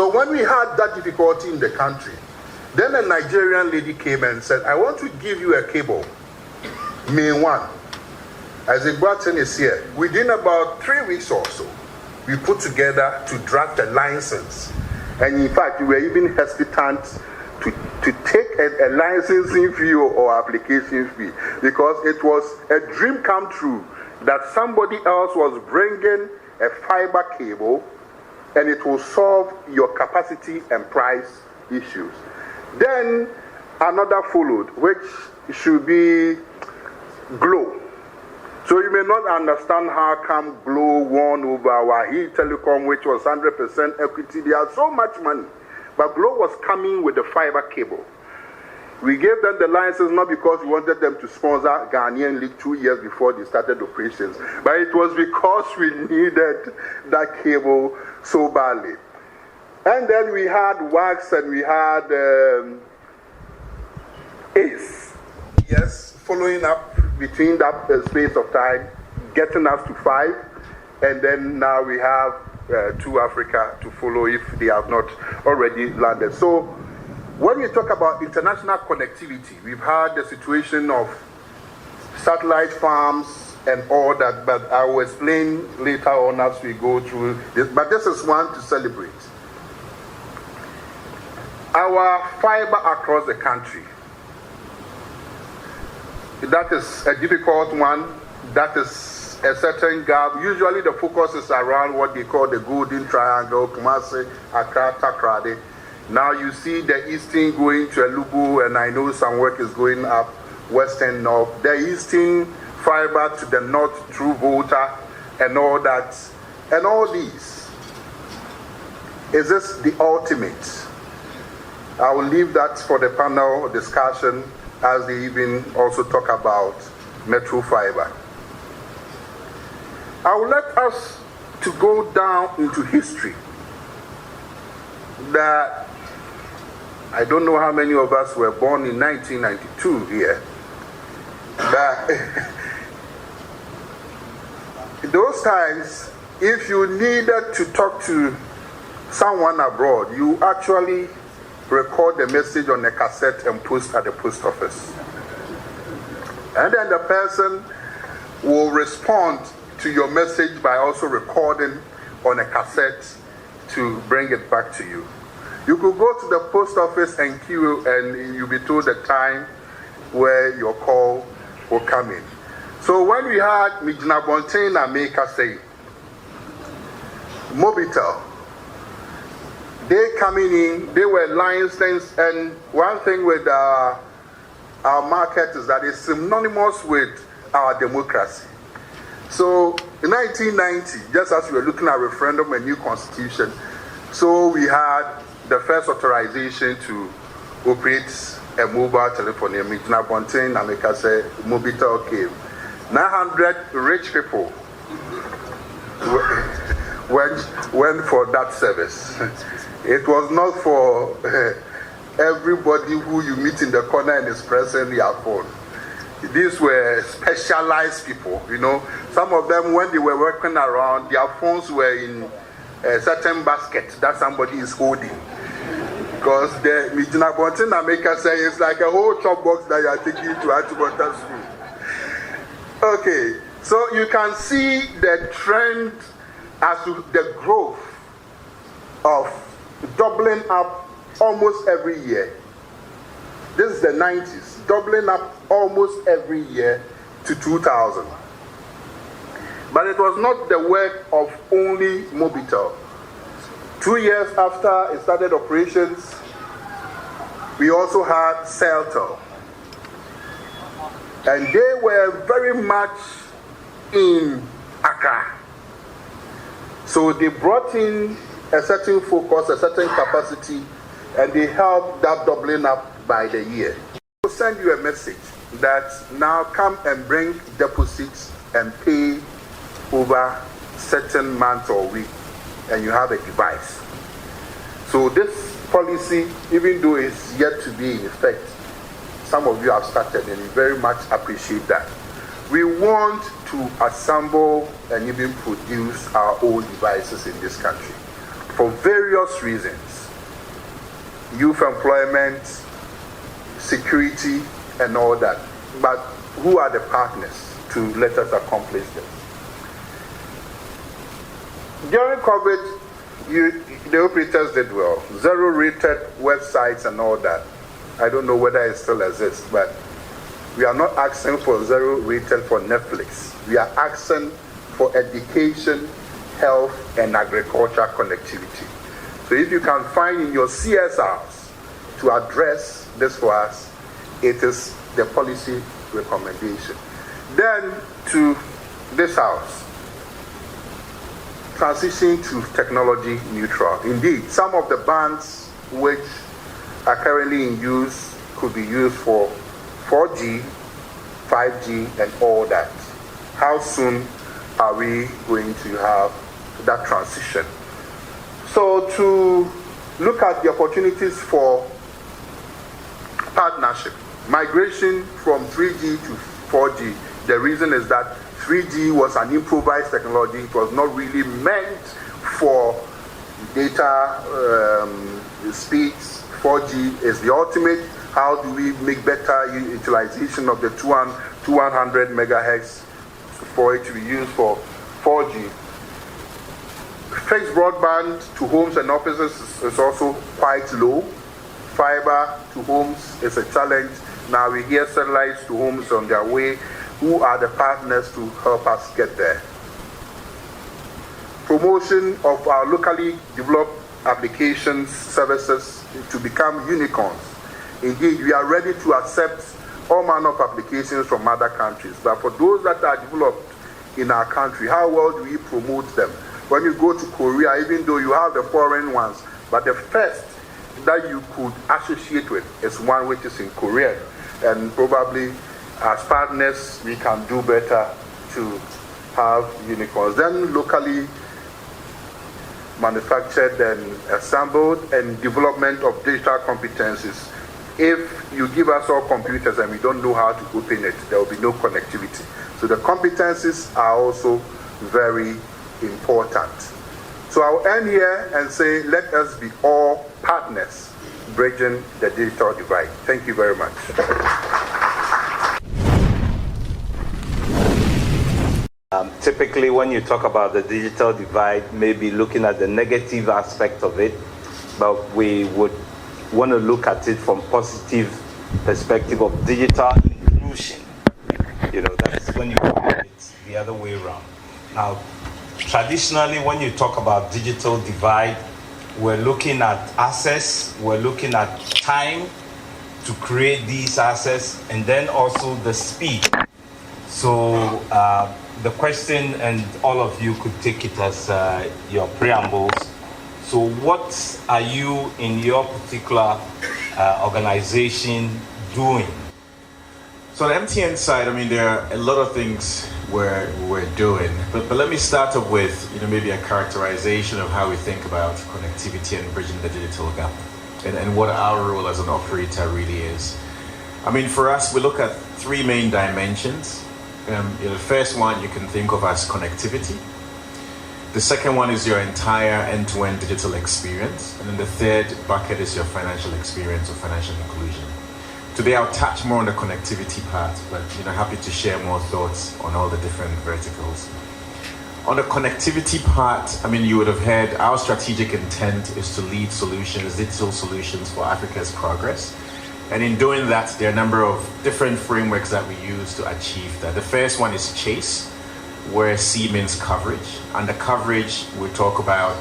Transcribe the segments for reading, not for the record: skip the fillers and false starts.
So when we had that difficulty in the country, then a Nigerian lady came and said, I want to give you a cable, main one. As a Bratton is here, within about 3 weeks or so, we put together to draft a license. And in fact, we were even hesitant to take a licensing fee or application fee, because it was a dream come true that somebody else was bringing a fiber cable and it will solve your capacity and price issues. Then another followed, which should be Glow. So you may not understand how come Glow won over Wahid Telecom, which was 100% equity. They had so much money. But Glow was coming with the fiber cable. We gave them the license not because we wanted them to sponsor Ghanaian League 2 years before they started operations, but it was because we needed that cable so badly. And then we had Wax and we had Ace. Yes, following up between that space of time, getting us to 5, and then now we have 2 Africa to follow if they have not already landed. So when we talk about international connectivity, we've had the situation of satellite farms and all that, but I will explain later on as we go through this. But this is one to celebrate. Our fiber across the country, that is a difficult one. That is a certain gap. Usually the focus is around what they call the Golden Triangle, Kumasi, Accra, Takrady. Now you see the eastern going to Elubu, and I know some work is going up western north. The eastern fiber to the north through Volta and all that. And all these. Is this the ultimate? I will leave that for the panel discussion as they even also talk about metro fiber. I would like us to go down into history. That I don't know how many of us were born in 1992 here. But those times, if you needed to talk to someone abroad, you actually record the message on a cassette and post at the post office. And then the person will respond to your message by also recording on a cassette to bring it back to you. You could go to the post office and queue, and you'll be told the time where your call will come in. So when we had Mijina Bontain and Maker say, Mobitel, they coming in, they were licensed, and one thing with our market is that it's synonymous with our democracy. So in 1990, just as we were looking at referendum and new constitution, so we had the first authorization to operate a mobile telephone. Mijina Bontain and Maker say Mobitel came. 900 rich people went for that service. It was not for everybody who you meet in the corner and is pressing their phone. These were specialized people, you know. Some of them, when they were working around, their phones were in a certain basket that somebody is holding. Because the Mijina Bontain America say it's like a whole chop box that you are taking to Atubota school. Okay, so you can see the trend as to the growth of doubling up almost every year. This is the 90s, doubling up almost every year to 2000. But it was not the work of only Mobitel. 2 years after it started operations, we also had Celtel. And they were very much in Accra. So they brought in a certain focus, a certain capacity, and they helped that doubling up by the year. We'll send you a message that now come and bring deposits and pay over certain months or week, and you have a device. So this policy, even though it's yet to be in effect, some of you have started, and we very much appreciate that. We want to assemble and even produce our own devices in this country. for various reasons. Youth employment, security, and all that. But who are the partners to let us accomplish this? During COVID, the operators did well. Zero-rated websites and all that. I don't know whether it still exists, but we are not asking for zero-rated for Netflix. We are asking for education, health, and agriculture connectivity. So if you can find in your CSRs to address this for us, it is the policy recommendation. Then to this house, transition to technology neutral. Indeed, some of the bands which are currently in use could be used for 4G, 5G, and all that. How soon are we going to have that transition? So to look at the opportunities for partnership, migration from 3G to 4G, the reason is that 3G was an improvised technology. It was not really meant for data speeds. 4G is the ultimate. How do we make better utilization of the 200 megahertz for it to be used for 4G? Fixed broadband to homes and offices is also quite low. Fiber to homes is a challenge. Now we hear satellites to homes on their way. Who are the partners to help us get there? Promotion of our locally developed applications, services to become unicorns. Indeed, we are ready to accept all manner of applications from other countries. But for those that are developed in our country, how well do we promote them? When you go to Korea, even though you have the foreign ones, but the first that you could associate with is one which is in Korean. And probably as partners, we can do better to have unicorns. Then locally manufactured and assembled, and development of digital competencies. If you give us all computers and we don't know how to open it, there will be no connectivity. So the competencies are also very important. So I'll end here and say, let us be all partners bridging the digital divide. Thank you very much. Typically, when you talk about the digital divide, maybe looking at the negative aspect of it, but we would want to look at it from positive perspective of digital inclusion. You know, that's when you put it the other way around. Now, traditionally, when you talk about digital divide, we're looking at access, we're looking at time to create these assets, and then also the speed. So the question, and all of you could take it as your preambles. So what are you in your particular organization doing? So on the MTN side, I mean, there are a lot of things we're doing, but let me start off with, maybe a characterization of how we think about connectivity and bridging the digital gap, and what our role as an operator really is. I mean, for us, we look at three main dimensions. The first one you can think of as connectivity. The second one is your entire end-to-end digital experience. And then the third bucket is your financial experience or financial inclusion. Today I'll touch more on the connectivity part, but happy to share more thoughts on all the different verticals. On the connectivity part, I mean, you would have heard our strategic intent is to lead solutions, digital solutions for Africa's progress. And in doing that, there are a number of different frameworks that we use to achieve that. The first one is CHASE, where C means coverage. Under coverage, we talk about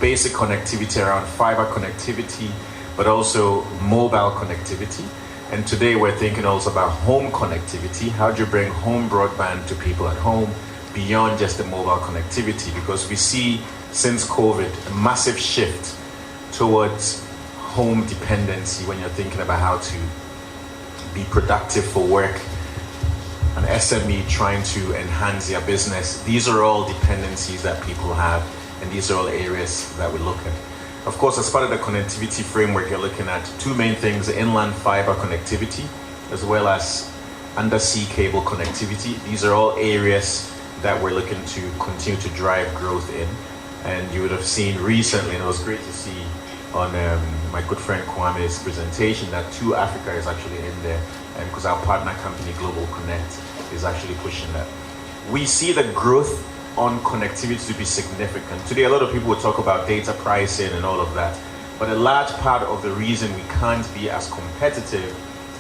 basic connectivity around fiber connectivity, but also mobile connectivity. And today we're thinking also about home connectivity. How do you bring home broadband to people at home beyond just the mobile connectivity? Because we see since COVID a massive shift towards home dependency when you're thinking about how to be productive for work, an SME trying to enhance their business. These are all dependencies that people have, and these are all areas that we look at. Of course, as part of the connectivity framework, you're looking at two main things: inland fiber connectivity, as well as undersea cable connectivity. These are all areas that we're looking to continue to drive growth in. And you would have seen recently, and it was great to see on my good friend Kwame's presentation, that 2Africa is actually in there, and because our partner company Global Connect is actually pushing that. We see the growth on connectivity to be significant. Today, a lot of people will talk about data pricing and all of that, but a large part of the reason we can't be as competitive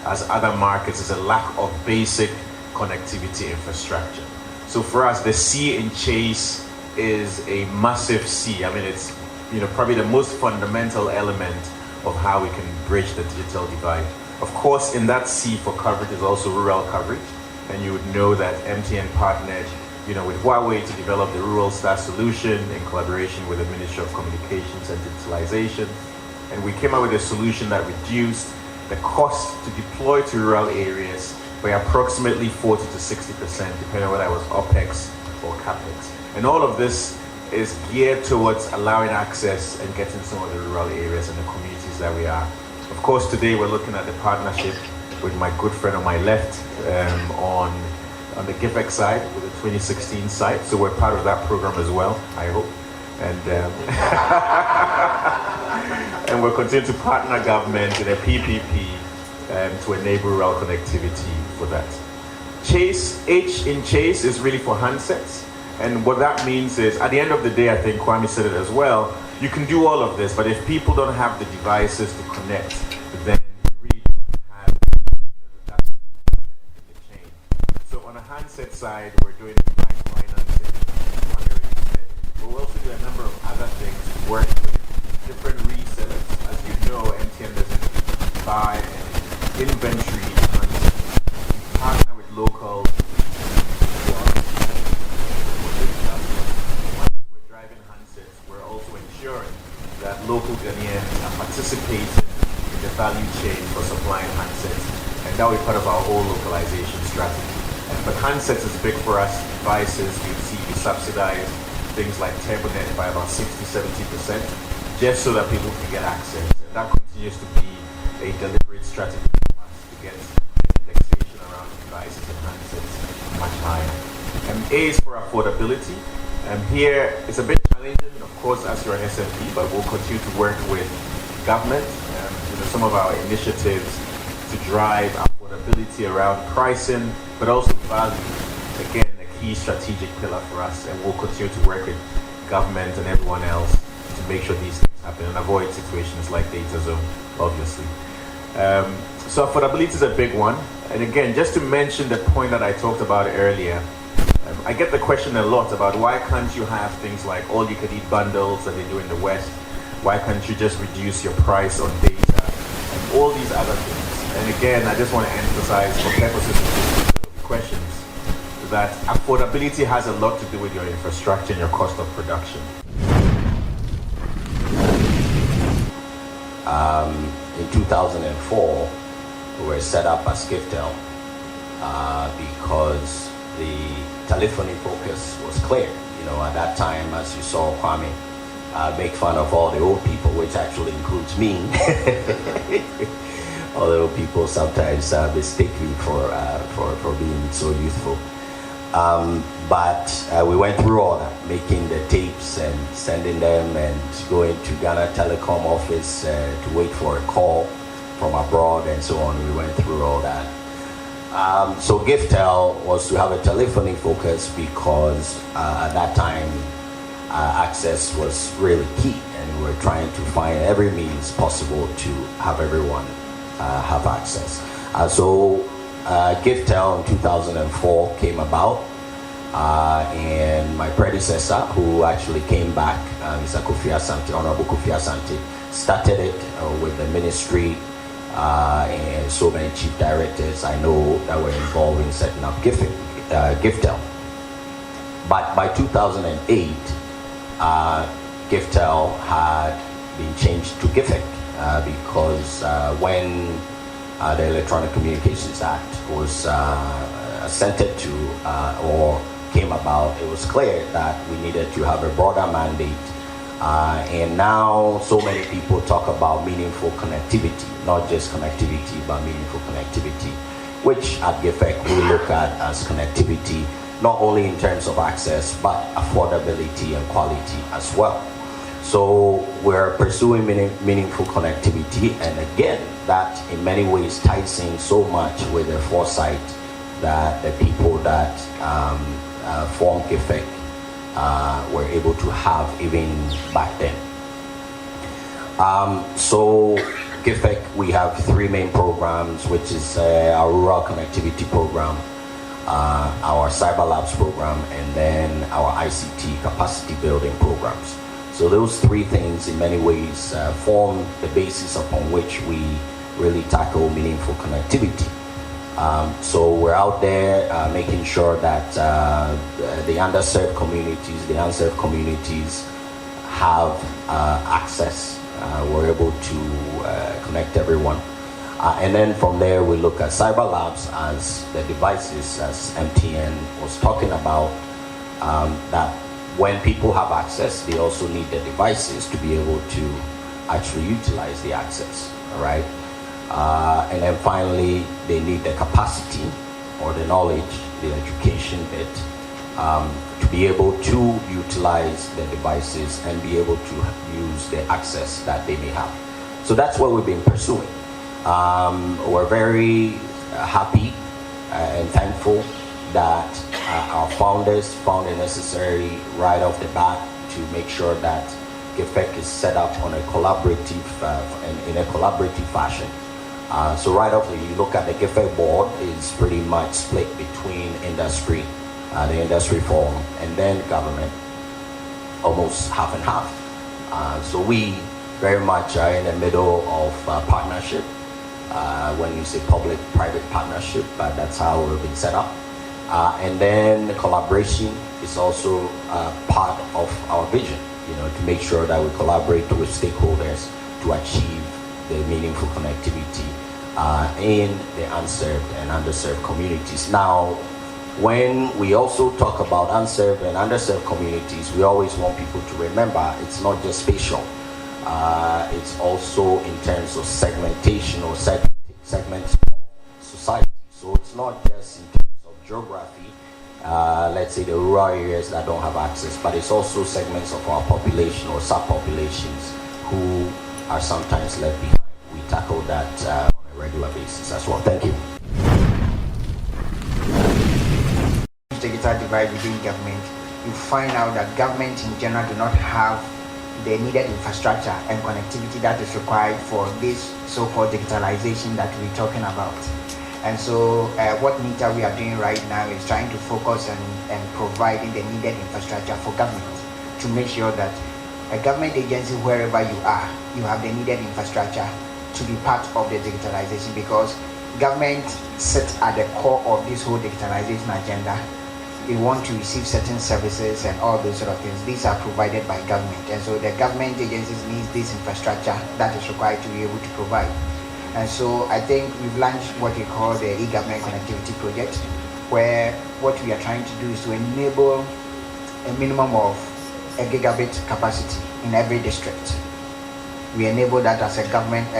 as other markets is a lack of basic connectivity infrastructure. So for us, the C in Chase is a massive C. I mean, it's probably the most fundamental element of how we can bridge the digital divide. Of course, in that C for coverage is also rural coverage, and you would know that MTN partnered with Huawei to develop the Rural Star solution in collaboration with the Ministry of Communications and Digitalization. And we came up with a solution that reduced the cost to deploy to rural areas by approximately 40 to 60%, depending on whether it was OPEX or CAPEX. And all of this is geared towards allowing access and getting some of the rural areas and the communities that we are. Of course, today we're looking at the partnership with my good friend on my left on the GIFEX side with the 2016 site. So we're part of that program as well, I hope. And and we'll continue to partner government in a PPP to enable rural connectivity for that. Chase, H in Chase is really for handsets. And what that means is, at the end of the day, I think Kwame said it as well, you can do all of this, but if people don't have the devices to connect, then you really don't have that in the chain. So on a handset side, we're doing device financing, but we'll also do a number of other things, work with different resellers. As you know, MTN doesn't buy an inventory handsets. We partner with local that local Ghanaians are participating in the value chain for supplying handsets, and that will be part of our whole localization strategy. But handsets is big for us. Devices, you see, we subsidize things like TurboNet by about 60-70%, just so that people can get access. And that continues to be a deliberate strategy for us to get indexation around devices and handsets much higher. A is for affordability. Here it's a bit challenging, of course, as you're an SME, but we'll continue to work with government. Some of our initiatives to drive affordability around pricing, but also value. Again, a key strategic pillar for us, and we'll continue to work with government and everyone else to make sure these things happen and avoid situations like data zone, obviously. So affordability is a big one. And again, just to mention the point that I talked about earlier, I get the question a lot about why can't you have things like all-you-can-eat bundles that they do in the West? Why can't you just reduce your price on data and all these other things? And again, I just want to emphasize, for purposes of the questions, that affordability has a lot to do with your infrastructure and your cost of production. In 2004, we were set up as Giftel because the telephony focus was clear. At that time, as you saw Kwame make fun of all the old people, which actually includes me. Although people sometimes mistake me for being so youthful. But we went through all that, making the tapes and sending them and going to Ghana Telecom office to wait for a call from abroad and so on. We went through all that. So Giftel was to have a telephony focus because at that time access was really key, and we were trying to find every means possible to have everyone have access. So Giftel in 2004 came about, and my predecessor, who actually came back, Mr. Kofi Asante, Honorable Kofi Asante, started it with the ministry and so many chief directors I know that were involved in setting up Giftel. But by 2008, Giftel had been changed to GIFEC because when the Electronic Communications Act was assented to or came about, it was clear that we needed to have a broader mandate. And now so many people talk about meaningful connectivity, not just connectivity, but meaningful connectivity, which at GIFEC we look at as connectivity not only in terms of access, but affordability and quality as well. So we're pursuing meaningful connectivity, and again, that in many ways ties in so much with the foresight that the people that formed GIFEC were able to have even back then. So GIFEC, we have three main programs, which is our rural connectivity program, our cyber labs program, and then our ICT capacity building programs. So those three things in many ways form the basis upon which we really tackle meaningful connectivity. So we're out there making sure that the underserved communities, the unserved communities have access. We're able to connect everyone. And then from there, we look at cyber labs as the devices, as MTN was talking about, that when people have access, they also need the devices to be able to actually utilize the access, all right? And then finally, they need the capacity or the knowledge, the education bit, to be able to utilize the devices and be able to use the access that they may have. So that's what we've been pursuing. We're very happy and thankful that our founders found it necessary right off the bat to make sure that GIFEC is set up on a collaborative, in a collaborative fashion. So right off, you look at the GIFEC board, is pretty much split between industry, the industry forum, and then government, almost half and half. So we very much are in the middle of partnership. When you say public-private partnership, that's how we've been set up. And then the collaboration is also part of our vision, to make sure that we collaborate with stakeholders to achieve the meaningful connectivity in the unserved and underserved communities. Now, when we also talk about unserved and underserved communities, we always want people to remember it's not just spatial. It's also in terms of segmentation or segments of society. So it's not just in terms of geography, let's say the rural areas that don't have access, but it's also segments of our population or subpopulations who are sometimes left behind. We tackle that on a regular basis as well. Thank you. Digital divide within government, you find out that government in general do not have the needed infrastructure and connectivity that is required for this so-called digitalization that we're talking about. And so what NITA we are doing right now is trying to focus on providing the needed infrastructure for government to make sure that a government agency, wherever you are, you have the needed infrastructure to be part of the digitalization, because government sits at the core of this whole digitalization agenda. They want to receive certain services and all those sort of things. These are provided by government, and so the government agencies need this infrastructure that is required to be able to provide. And so I think we've launched what we call the e-government connectivity project, where what we are trying to do is to enable a minimum of a gigabit capacity in every district. We enable that as a government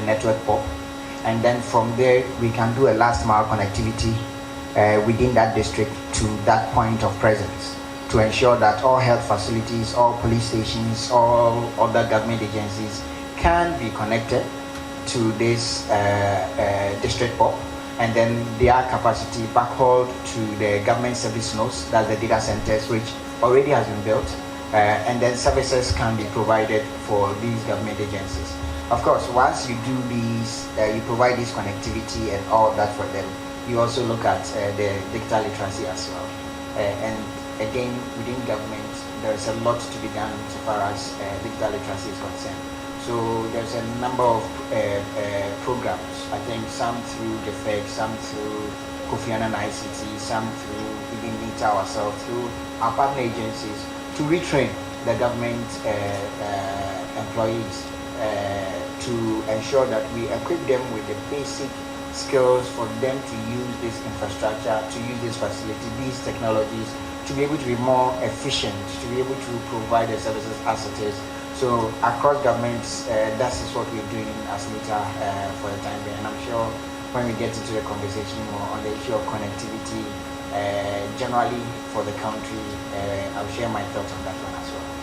network POP, and then from there we can do a last mile connectivity within that district to that point of presence, to ensure that all health facilities, all police stations, all other government agencies can be connected to this district POP, and then their capacity backhauled to the government service nodes, that's the data centers, which already has been built, and then services can be provided for these government agencies. Of course, once you do these, you provide this connectivity and all that for them, you also look at the digital literacy as well. And again, within government, there's a lot to be done so far as digital literacy is concerned. So there's a number of programs, I think some through the FED, some through Kofi Annan ICT, some through even NITA ourselves, through our partner agencies, to retrain the government employees to ensure that we equip them with the basic skills for them to use this infrastructure, to use this facility, these technologies, to be able to be more efficient, to be able to provide the services as it is. So across governments, that is what we're doing as NITA for the time being. And I'm sure when we get into the conversation more on the issue of connectivity generally for the country. I'll share my thoughts on that one as well.